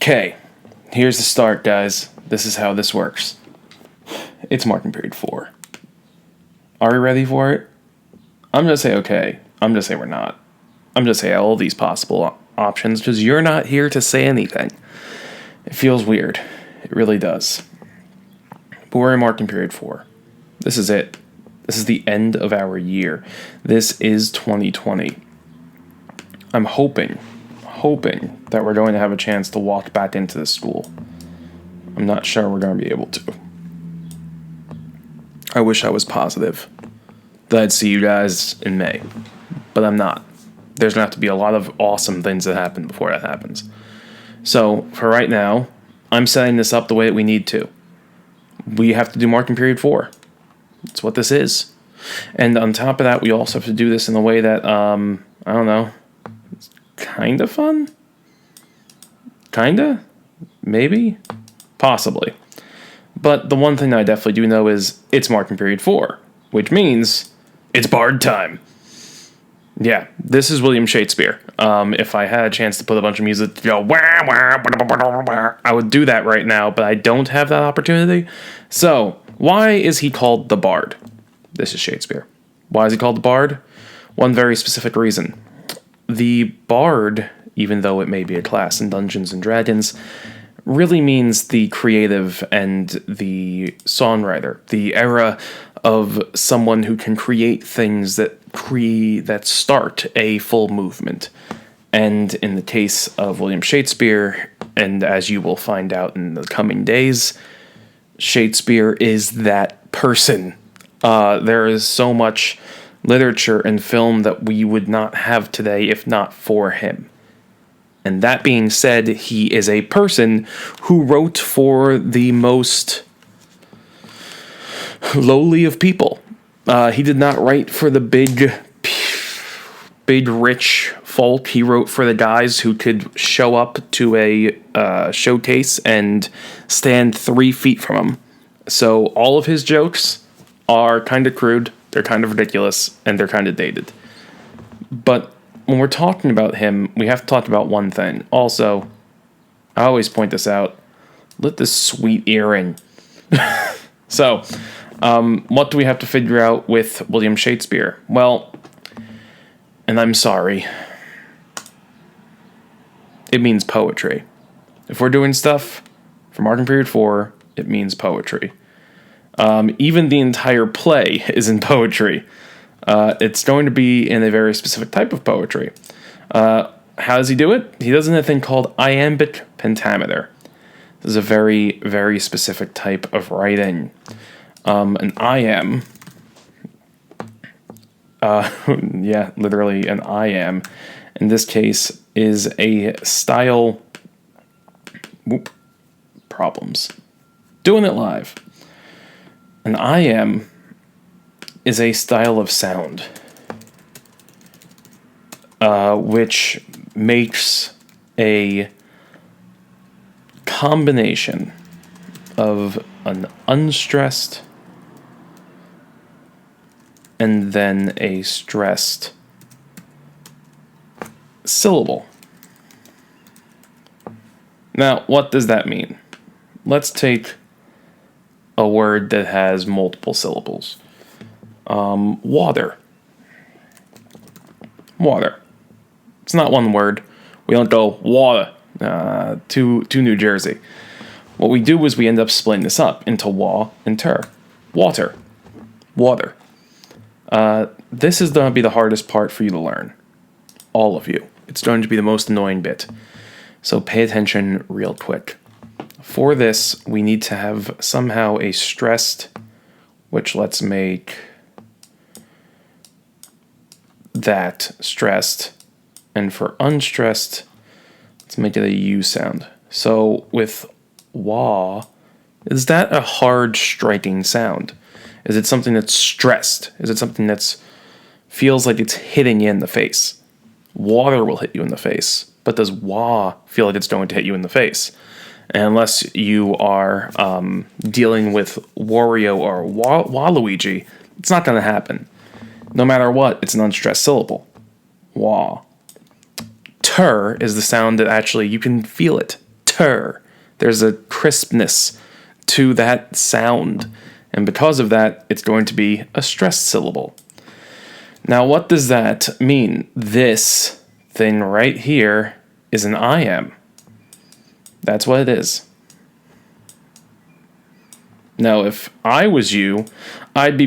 Okay, here's the start, guys. This is how this works. It's marking period 4. Are we ready for it? I'm going to say okay. I'm going to say we're not. I'm going to say all these possible options because you're not here to say anything. It feels weird. It really does. But we're in marking period 4. This is it. This is the end of our year. This is 2020. I'm hoping that we're going to have a chance to walk back into the school. I'm not sure we're going to be able to. I wish I was positive that I'd see you guys in May, but I'm not. There's going to have to be a lot of awesome things that happen before that happens. So, for right now, I'm setting this up the way that we need to. We have to do marking period 4. That's what this is. And on top of that, we also have to do this in a way that, I don't know, it's kind of fun? Kinda? Maybe? Possibly. But the one thing I definitely do know is it's marking period 4, which means it's bard time. Yeah, this is William Shakespeare. If I had a chance to put a bunch of music to go, wah, wah, wah, wah, I would do that right now, but I don't have that opportunity. So, why is he called the bard? This is Shakespeare. Why is he called the bard? One very specific reason. The bard, even though it may be a class in Dungeons and Dragons, really means the creative and the songwriter, the era of someone who can create things that start a full movement. And in the case of William Shakespeare, and as you will find out in the coming days, Shakespeare is that person. There is so much literature and film that we would not have today if not for him. And that being said, he is a person who wrote for the most lowly of people. He did not write for the big rich folk. He wrote for the guys who could show up to a showcase and stand 3 feet from him. So all of his jokes are kind of crude, they're kind of ridiculous, and they're kind of dated. But when we're talking about him, we have to talk about one thing. Also, I always point this out. Look at this sweet earring. So, what do we have to figure out with William Shakespeare? Well, and I'm sorry, it means poetry. If we're doing stuff for marking period 4, it means poetry. Even the entire play is in poetry. It's going to be in a very specific type of poetry. How does he do it? He does a thing called iambic pentameter. This is a very, very specific type of writing. An iamb, literally an iamb, in this case, is a style... Problems. Doing it live. An iamb is a style of sound, which makes a combination of an unstressed and then a stressed syllable. Now, what does that mean? Let's take a word that has multiple syllables. Water. Water. It's not one word. We don't go water to New Jersey. What we do is we end up splitting this up into wa and ter. Water. Water. This is going to be the hardest part for you to learn. All of you. It's going to be the most annoying bit. So pay attention real quick. For this, we need to have somehow a stressed, which let's make that stressed. And for unstressed, let's make it a U sound. So with wah, is that a hard striking sound? Is it something that's stressed? Is it something that's feels like it's hitting you in the face? Water will hit you in the face, but does wah feel like it's going to hit you in the face? And unless you are dealing with Wario or Waluigi, it's not going to happen. No matter what, it's an unstressed syllable. Wah. Ter is the sound that actually you can feel it. crisper. There's a crispness to that sound. And because of that, it's going to be a stressed syllable. Now, what does that mean? This thing right here is an I am. That's what it is. Now, if I was you, I'd be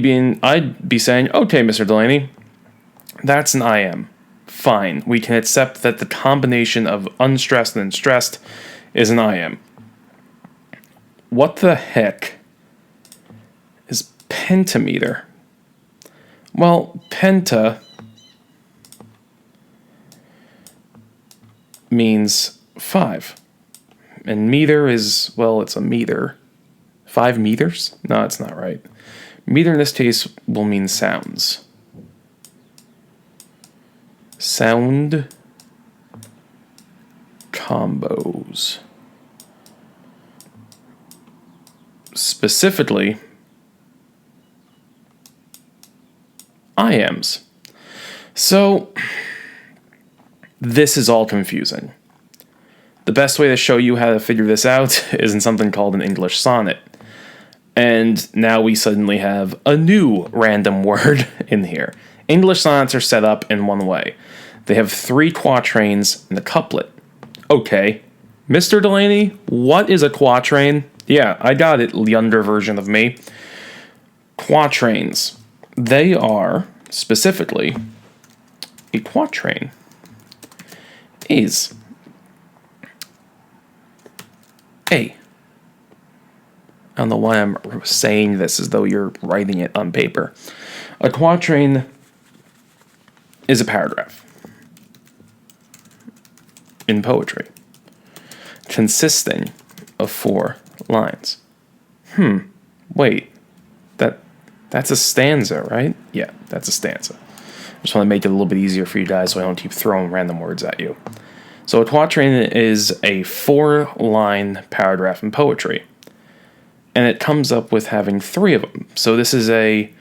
saying, okay, Mr. Delaney, that's an I am. Fine. We can accept that the combination of unstressed and stressed is an I am. What the heck is pentameter? Well, penta means 5. And meter is, well, it's a meter. 5 meters? No, it's not right. Meter in this case will mean sounds. Sound combos. Specifically, IAMs. So, this is all confusing. The best way to show you how to figure this out is in something called an English sonnet. And now we suddenly have a new random word in here. English sonnets are set up in one way. They have 3 quatrains and a couplet. Okay, Mr. Delaney, what is a quatrain? Yeah, I got it, younger version of me. Quatrains. They are, specifically, a quatrain is I don't know why I'm saying this as though you're writing it on paper. A quatrain is a paragraph in poetry consisting of 4 lines. Wait. That's a stanza, right? Yeah, that's a stanza. I just want to make it a little bit easier for you guys so I don't keep throwing random words at you. So a quatrain is a 4-line paragraph in poetry. And it comes up with having 3 of them. So this is a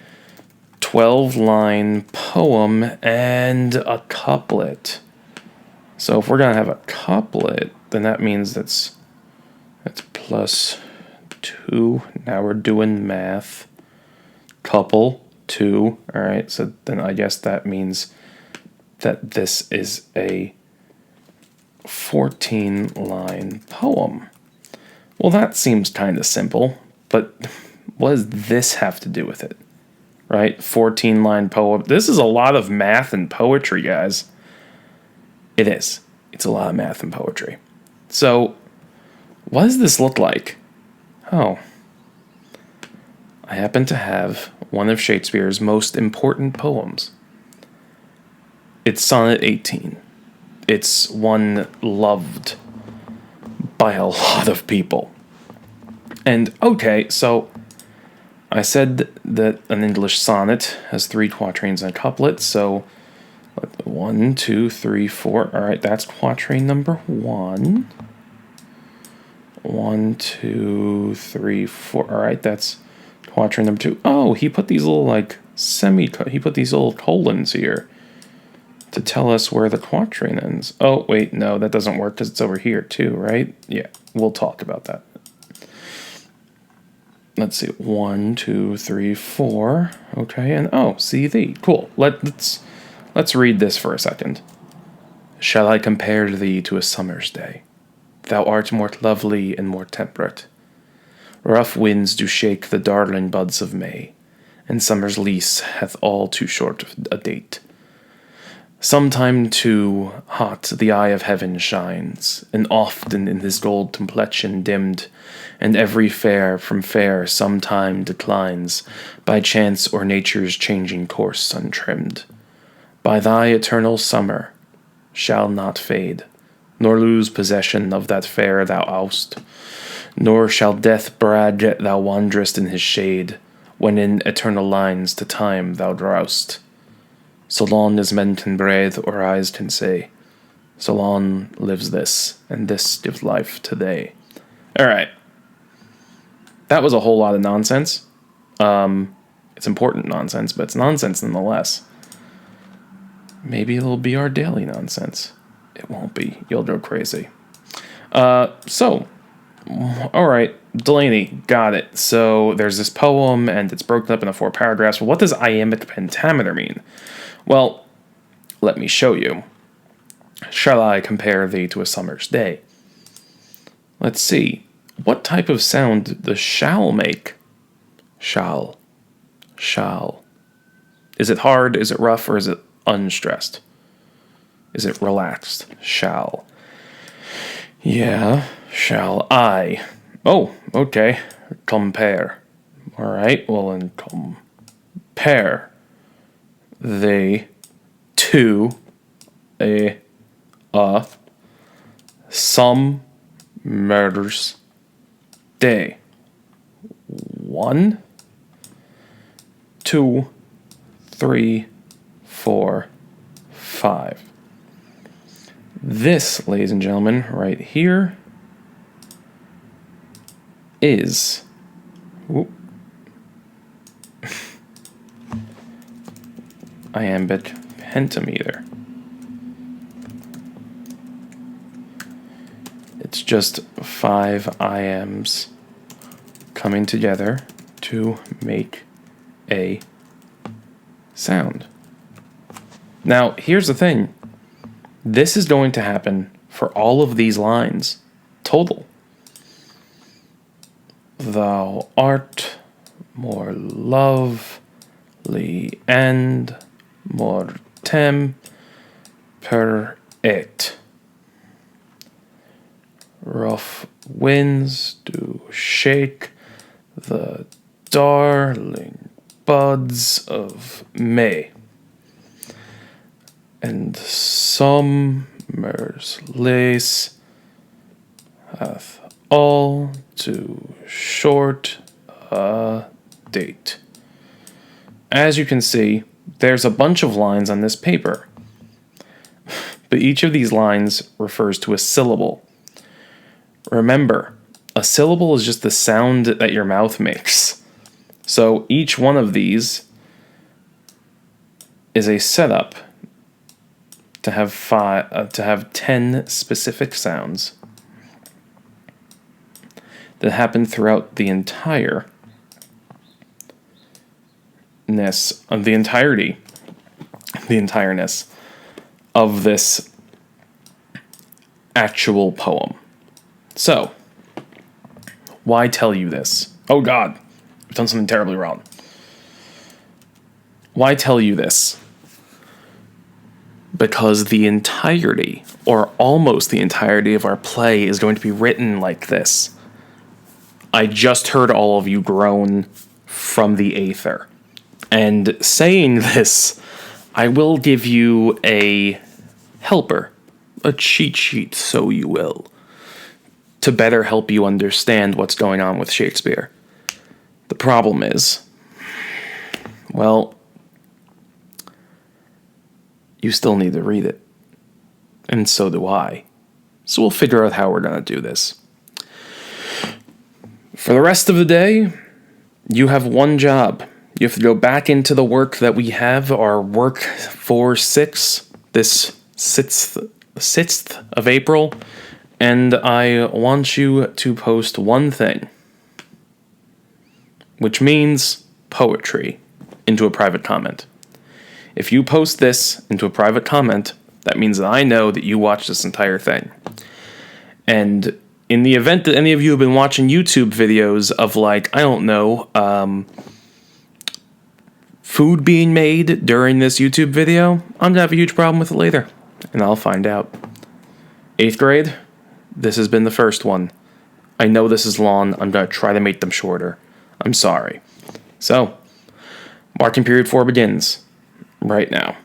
12-line poem and a couplet. So if we're going to have a couplet, then that means that's plus 2. Now we're doing math. Couple, 2. All right, so then I guess that means that this is a 14-line poem. Well, that seems kind of simple, but what does this have to do with it? Right? 14-line poem. This is a lot of math and poetry, guys. It is. It's a lot of math and poetry. So, what does this look like? Oh. I happen to have one of Shakespeare's most important poems. It's Sonnet 18. It's one loved by a lot of people. And, okay, so I said that an English sonnet has 3 quatrains and a couplet, so 1, 2, 3, 4. All right, that's quatrain number 1. 1, 2, 3, 4. All right, that's quatrain number 2. Oh, he put these little, he put these little colons here to tell us where the quatrain ends. Oh, wait, no, that doesn't work because it's over here too, right? Yeah, we'll talk about that. Let's see, 1, 2, 3, 4. Okay, and oh, see thee. Cool. Let's read this for a second. Shall I compare thee to a summer's day? Thou art more lovely and more temperate. Rough winds do shake the darling buds of May, and summer's lease hath all too short a date. Sometime too hot the eye of heaven shines, and often in his gold complexion dimmed, and every fair from fair sometime declines, by chance or nature's changing course untrimmed. By thy eternal summer shall not fade, nor lose possession of that fair thou oust, nor shall death brag thou wanderest in his shade, when in eternal lines to time thou drowst. So long as men can breathe or eyes can say, so long lives this, and this gives life to they. All right. That was a whole lot of nonsense. It's important nonsense, but it's nonsense nonetheless. Maybe it'll be our daily nonsense. It won't be. You'll go crazy. So, all right, Delaney, got it. So there's this poem, and it's broken up into 4 paragraphs. Well, what does iambic pentameter mean? Well, let me show you. Shall I compare thee to a summer's day? Let's see. What type of sound does shall make? Shall. Shall. Is it hard? Is it rough? Or is it unstressed? Is it relaxed? Shall. Yeah. Shall I? Oh, okay. Compare. All right. Well, then compare they to a summer's day. 1, 2, 3, 4, 5. This, ladies and gentlemen, right here is iambic pentameter. It's just 5 iambs coming together to make a sound. Now, here's the thing. This is going to happen for all of these lines total. Thou art more lovely and more temperate. Rough winds do shake the darling buds of May, and summer's lace hath all too short a date. As you can see, there's a bunch of lines on this paper, but each of these lines refers to a syllable. Remember, a syllable is just the sound that your mouth makes. So each one of these is a setup to have 10 specific sounds that happen throughout the entireness of the entireness of this actual poem. So, why tell you this? Oh God, I've done something terribly wrong. Why tell you this? Because the entirety, or almost the entirety of our play is going to be written like this. I just heard all of you groan from the aether. And saying this, I will give you a helper, a cheat sheet, so you will, to better help you understand what's going on with Shakespeare. The problem is, well, you still need to read it. And so do I. So we'll figure out how we're going to do this. For the rest of the day, you have one job. You have to go back into the work that we have, our work for 6, this 6th of April, and I want you to post one thing, which means poetry, into a private comment. If you post this into a private comment, that means that I know that you watched this entire thing. And in the event that any of you have been watching YouTube videos of, like, I don't know, food being made during this YouTube video, I'm going to have a huge problem with it later. And I'll find out. 8th grade, this has been the first one. I know this is long. I'm going to try to make them shorter. I'm sorry. So, marking period 4 begins right now.